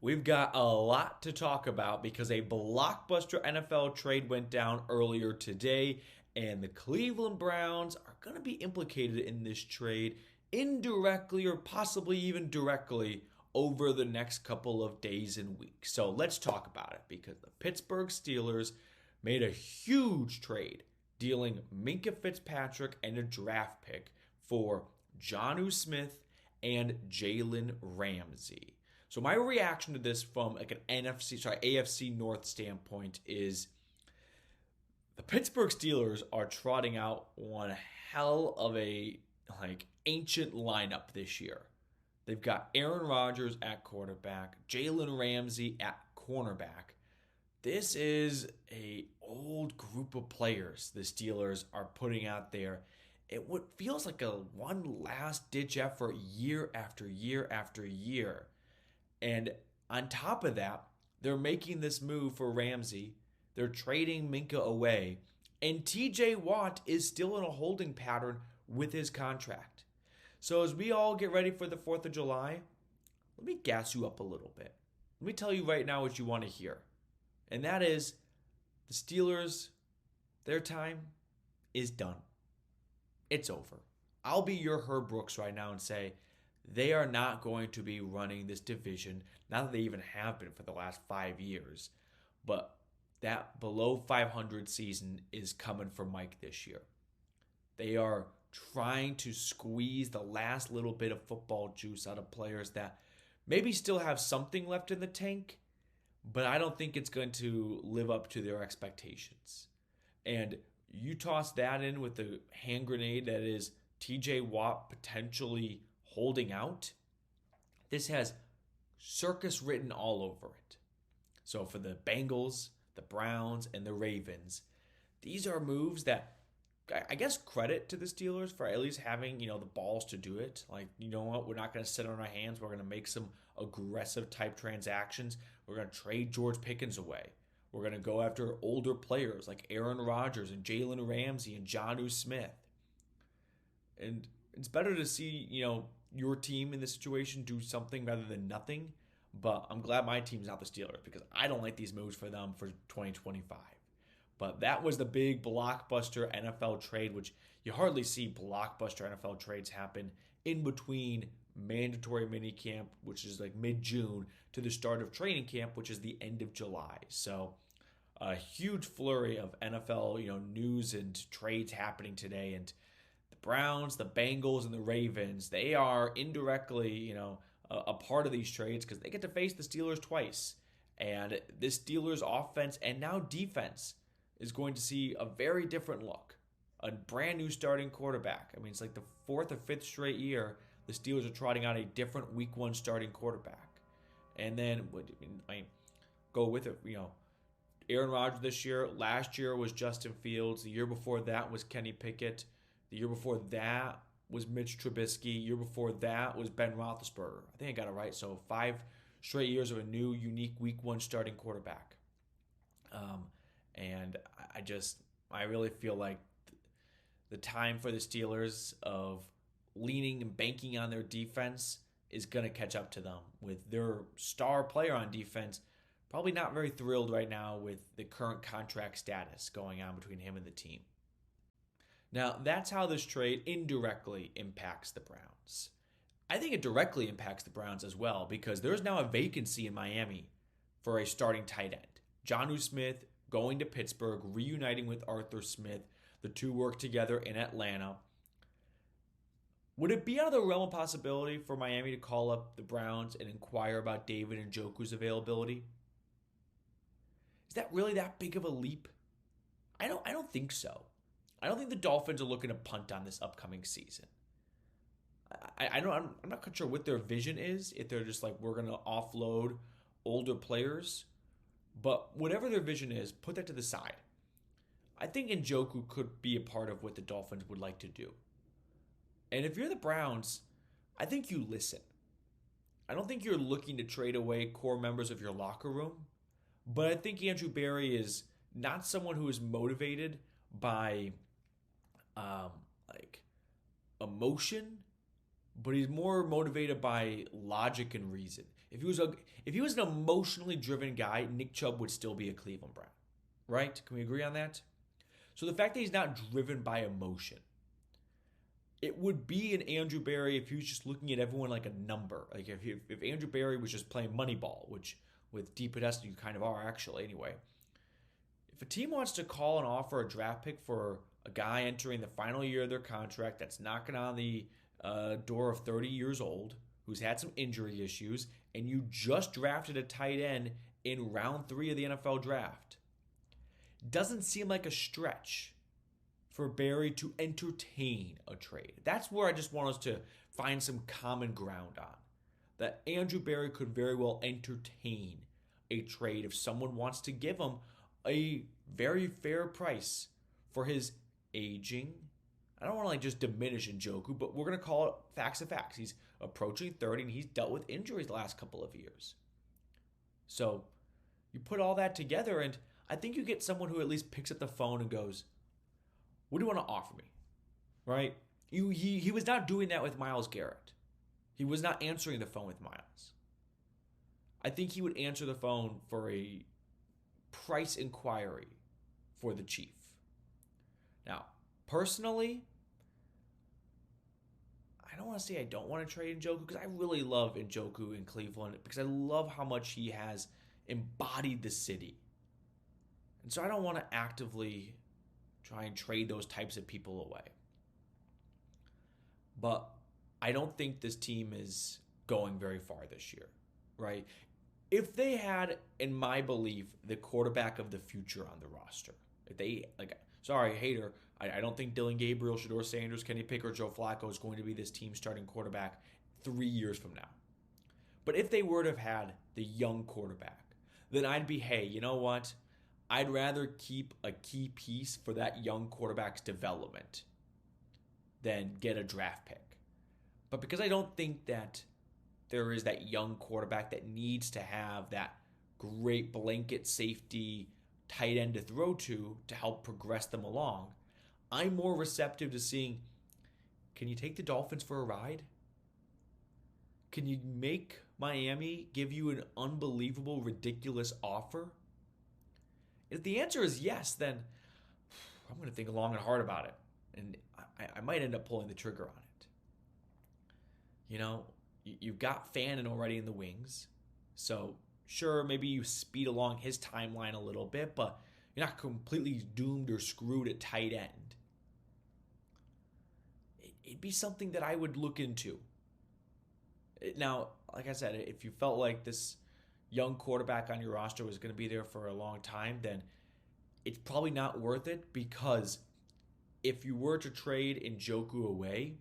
We've got a lot to talk about because a blockbuster NFL trade went down earlier today, and the Cleveland Browns are going to be implicated in this trade indirectly or possibly even directly over the next couple of days and weeks. So let's talk about it because the Pittsburgh Steelers made a huge trade dealing Minkah Fitzpatrick and a draft pick for Jonnu Smith and Jalen Ramsey. So my reaction to this from like an AFC North standpoint is the Pittsburgh Steelers are trotting out one hell of a ancient lineup this year. They've got Aaron Rodgers at quarterback, Jalen Ramsey at cornerback. This is a old group of players the Steelers are putting out there. It feels like a one last ditch effort year after year after year. And on top of that, they're making this move for Ramsey. They're trading Minkah away. And TJ Watt is still in a holding pattern with his contract. So as we all get ready for the 4th of July, let me gas you up a little bit. Let me tell you right now what you want to hear. And that is the Steelers, their time is done. It's over. I'll be your Herb Brooks right now and say they are not going to be running this division, not that they even have been for the last 5 years, but that below 500 season is coming for Mike this year. They are trying to squeeze the last little bit of football juice out of players that maybe still have something left in the tank, but I don't think it's going to live up to their expectations. And you toss that in with the hand grenade that is TJ Watt potentially holding out. This has circus written all over it. So for the Bengals, the Browns, and the Ravens, these are moves that I guess credit to the Steelers for at least having, the balls to do it. Like, you know what? We're not going to sit on our hands. We're going to make some aggressive type transactions. We're going to trade George Pickens away. We're going to go after older players like Aaron Rodgers and Jalen Ramsey and Jonnu Smith. And it's better to see, your team in this situation do something rather than nothing. But I'm glad my team's not the Steelers because I don't like these moves for them for 2025. But that was the big blockbuster NFL trade, which you hardly see blockbuster NFL trades happen in between mandatory minicamp, which is like mid-June, to the start of training camp, which is the end of July. So a huge flurry of NFL, news and trades happening today. And the Browns, the Bengals, and the Ravens, they are indirectly, a part of these trades because they get to face the Steelers twice. And this Steelers offense and now defense is going to see a very different look. A brand new starting quarterback. I mean, it's like the 4th or 5th straight year the Steelers are trotting out a different week 1 starting quarterback. And then, go with it, Aaron Rodgers this year. Last year was Justin Fields. The year before that was Kenny Pickett. The year before that was Mitch Trubisky. Year before that was Ben Roethlisberger. I think I got it right. So 5 straight years of a new, unique week 1 starting quarterback. And I really feel like the time for the Steelers of leaning and banking on their defense is going to catch up to them with their star player on defense probably not very thrilled right now with the current contract status going on between him and the team. Now, that's how this trade indirectly impacts the Browns. I think it directly impacts the Browns as well because there's now a vacancy in Miami for a starting tight end. Jonnu Smith going to Pittsburgh, reuniting with Arthur Smith. The two work together in Atlanta. Would it be out of the realm of possibility for Miami to call up the Browns and inquire about David Njoku's availability? Is that really that big of a leap? I don't think so. I don't think the Dolphins are looking to punt on this upcoming season. I'm not quite sure what their vision is, if they're just like, we're going to offload older players. But whatever their vision is, put that to the side. I think Njoku could be a part of what the Dolphins would like to do. And if you're the Browns, I think you listen. I don't think you're looking to trade away core members of your locker room. But I think Andrew Berry is not someone who is motivated by emotion, but he's more motivated by logic and reason. If he was an emotionally driven guy, Nick Chubb would still be a Cleveland Brown, right? Can we agree on that? So the fact that he's not driven by emotion, it would be an Andrew Berry if he was just looking at everyone like a number. Like if Andrew Berry was just playing Moneyball, which with D. Podesta you kind of are actually anyway. If a team wants to call and offer a draft pick for a guy entering the final year of their contract that's knocking on the door of 30 years old, who's had some injury issues, and you just drafted a tight end in round 3 of the NFL draft, doesn't seem like a stretch for Barry to entertain a trade. That's where I just want us to find some common ground on. That Andrew Berry could very well entertain a trade if someone wants to give him a very fair price for his aging. I don't want to just diminish Njoku, but we're going to call it facts of facts. He's approaching 30 and he's dealt with injuries the last couple of years. So you put all that together and I think you get someone who at least picks up the phone and goes, what do you want to offer me? Right? He was not doing that with Myles Garrett. He was not answering the phone with Myles. I think he would answer the phone for a price inquiry for the Chief. Now, personally, I don't want to say I don't want to trade Njoku because I really love Njoku in Cleveland because I love how much he has embodied the city. And so I don't want to actively try and trade those types of people away. But I don't think this team is going very far this year, right? If they had, in my belief, the quarterback of the future on the roster, if they, sorry, hater, I don't think Dylan Gabriel, Shedeur Sanders, Kenny Pickett, or Joe Flacco is going to be this team's starting quarterback 3 years from now. But if they were to have had the young quarterback, then I'd be, hey, you know what? I'd rather keep a key piece for that young quarterback's development than get a draft pick. But because I don't think that there is that young quarterback that needs to have that great blanket safety tight end to throw to help progress them along, I'm more receptive to seeing, can you take the Dolphins for a ride? Can you make Miami give you an unbelievable, ridiculous offer? If the answer is yes, then I'm going to think long and hard about it. And I might end up pulling the trigger on it. You know, you've got Fannin already in the wings. So, sure, maybe you speed along his timeline a little bit, but you're not completely doomed or screwed at tight end. It'd be something that I would look into. Now, like I said, if you felt like this young quarterback on your roster was going to be there for a long time, then it's probably not worth it because if you were to trade Njoku away,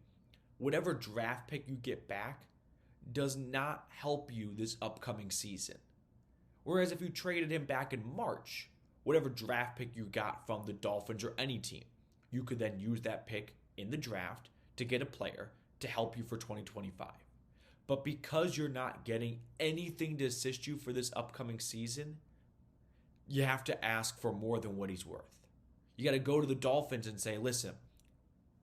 whatever draft pick you get back does not help you this upcoming season. Whereas if you traded him back in March, whatever draft pick you got from the Dolphins or any team, you could then use that pick in the draft to get a player to help you for 2025. But because you're not getting anything to assist you for this upcoming season, you have to ask for more than what he's worth. You got to go to the Dolphins and say, listen,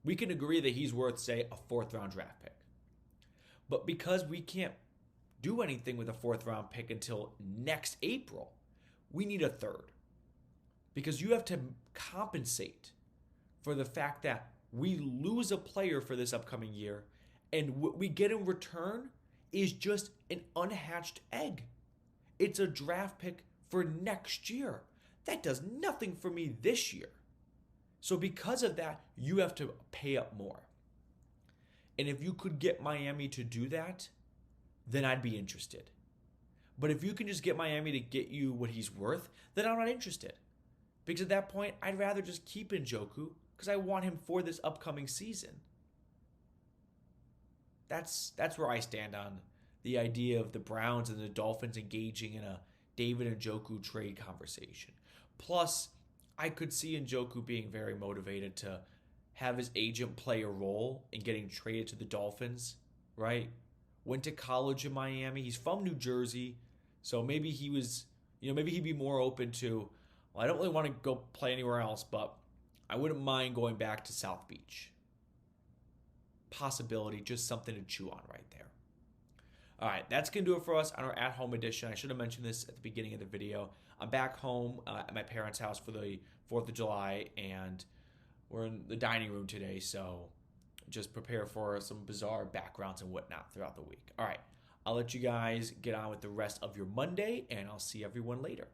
we can agree that he's worth, say, a 4th round draft pick. But because we can't do anything with a 4th round pick until next April, we need a 3rd. Because you have to compensate for the fact that we lose a player for this upcoming year, and what we get in return is just an unhatched egg. It's a draft pick for next year. That does nothing for me this year. So because of that, you have to pay up more. And if you could get Miami to do that, then I'd be interested. But if you can just get Miami to get you what he's worth, then I'm not interested. Because at that point, I'd rather just keep Njoku because I want him for this upcoming season. That's where I stand on the idea of the Browns and the Dolphins engaging in a David Njoku trade conversation. Plus, I could see Njoku being very motivated to have his agent play a role in getting traded to the Dolphins, right? Went to college in Miami. He's from New Jersey, so maybe he was, maybe he'd be more open to, well, I don't really want to go play anywhere else, but I wouldn't mind going back to South Beach. Possibility, just something to chew on right there. All right, that's going to do it for us on our at-home edition. I should have mentioned this at the beginning of the video. I'm back home at my parents' house for the 4th of July, and we're in the dining room today, so just prepare for some bizarre backgrounds and whatnot throughout the week. All right, I'll let you guys get on with the rest of your Monday, and I'll see everyone later.